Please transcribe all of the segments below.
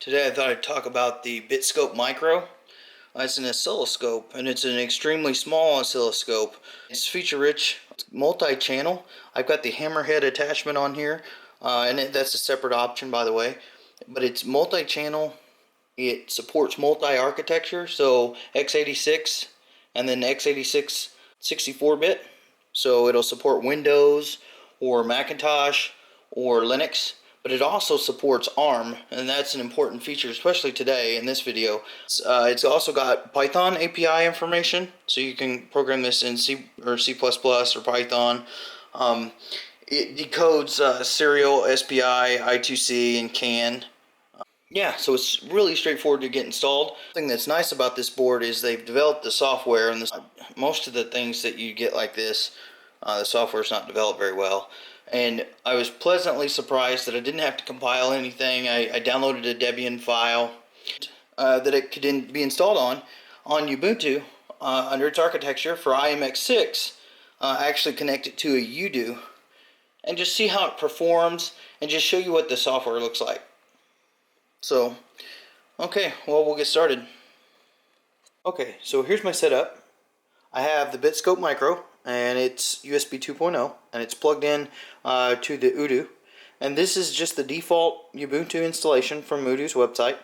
Today I thought I'd talk about the BitScope Micro. It's an oscilloscope, and it's an extremely small oscilloscope. It's feature-rich, multi-channel. I've got the hammerhead attachment on here, that's a separate option, by the way. But it's multi-channel. It supports multi-architecture, so x86 and then x86 64-bit. So it'll support Windows or Macintosh or Linux. But it also supports ARM, and that's an important feature, especially today in this video. It's also got Python API information, so you can program this in C or C++ or Python. It decodes serial, SPI, I2C, and CAN. Yeah, so it's really straightforward to get installed. The thing that's nice about this board is they've developed the software, and most of the things that you get like this, the software is not developed very well. And I was pleasantly surprised that I didn't have to compile anything. I downloaded a Debian file that it could be installed on Ubuntu under its architecture for IMx6. Actually connect it to a UDOO and just see how it performs and just show you what the software looks like. So, okay, well, we'll get started. Okay, so here's my setup. I have the BitScope Micro, and it's USB 2.0, and it's plugged in to the UDOO. And this is just the default Ubuntu installation from UDOO's website.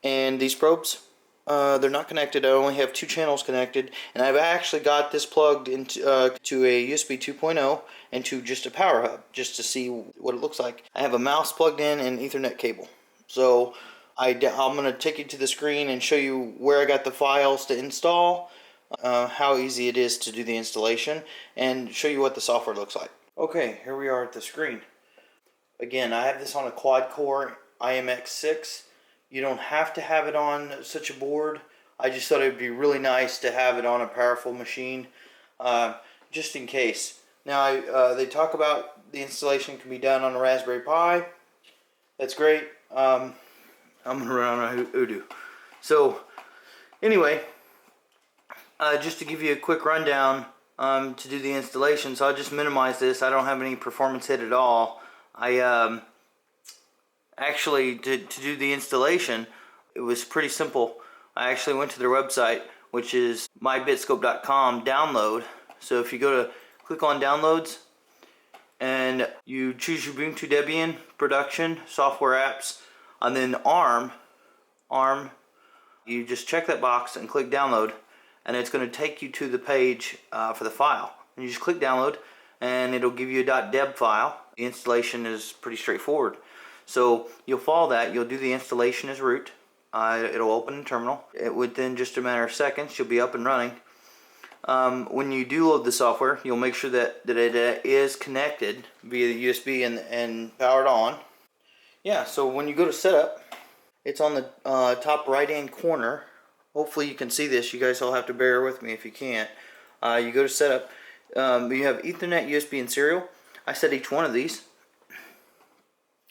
And these probes, they're not connected. I only have two channels connected, and I've actually got this plugged into to a USB 2.0 and to just a power hub, just to see what it looks like. I have a mouse plugged in and Ethernet cable. So I'm going to take you to the screen and show you where I got the files to install, how easy it is to do the installation, and show you what the software looks like. Okay, here we are at the screen. Again, I have this on a quad-core IMx6. You don't have to have it on such a board. I just thought it would be really nice to have it on a powerful machine, just in case. Now, they talk about the installation can be done on a Raspberry Pi. That's great. I'm going to run on a UDOO. So, anyway, just to give you a quick rundown to do the installation, so I'll just minimize this. I don't have any performance hit at all. I actually, to do the installation, it was pretty simple. I actually went to their website, which is mybitscope.com download. So if you go to click on downloads and you choose Ubuntu Debian production software apps, and then ARM, you just check that box and click download, and it's going to take you to the page for the file. And you just click download, and it'll give you a .deb file. The installation is pretty straightforward. So you'll follow that. You'll do the installation as root. It'll open in terminal. Within just a matter of seconds, you'll be up and running. When you do load the software, you'll make sure that it is connected via the USB and powered on. Yeah, so when you go to setup, it's on the top right hand corner. Hopefully you can see this. You guys all have to bear with me if you can't. You go to setup. You have Ethernet, USB, and serial. I set each one of these.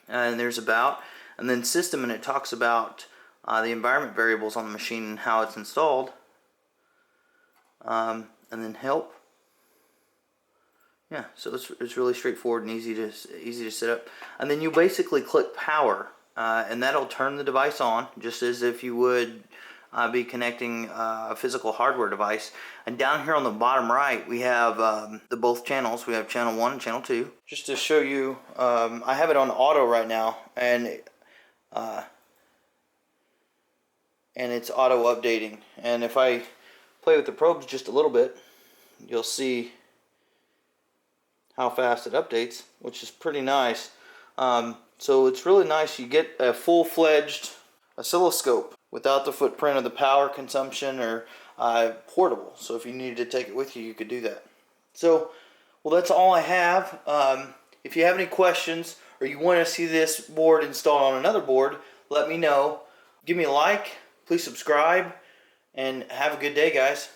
And there's about. And then system, and it talks about the environment variables on the machine and how it's installed. And then help. Yeah, so it's really straightforward and easy to set up. And then you basically click power, and that'll turn the device on, just as if you would be connecting a physical hardware device. And down here on the bottom right, we have the both channels. We have channel 1 and channel 2. Just to show you, I have it on auto right now, and it's auto updating. And if I play with the probes just a little bit, you'll see how fast it updates, which is pretty nice. So it's really nice. You get a full-fledged oscilloscope without the footprint of the power consumption, or portable. So if you needed to take it with you, you could do that. So, well, that's all I have. If you have any questions, or you want to see this board installed on another board, let me know. Give me a like, please subscribe, and have a good day, guys.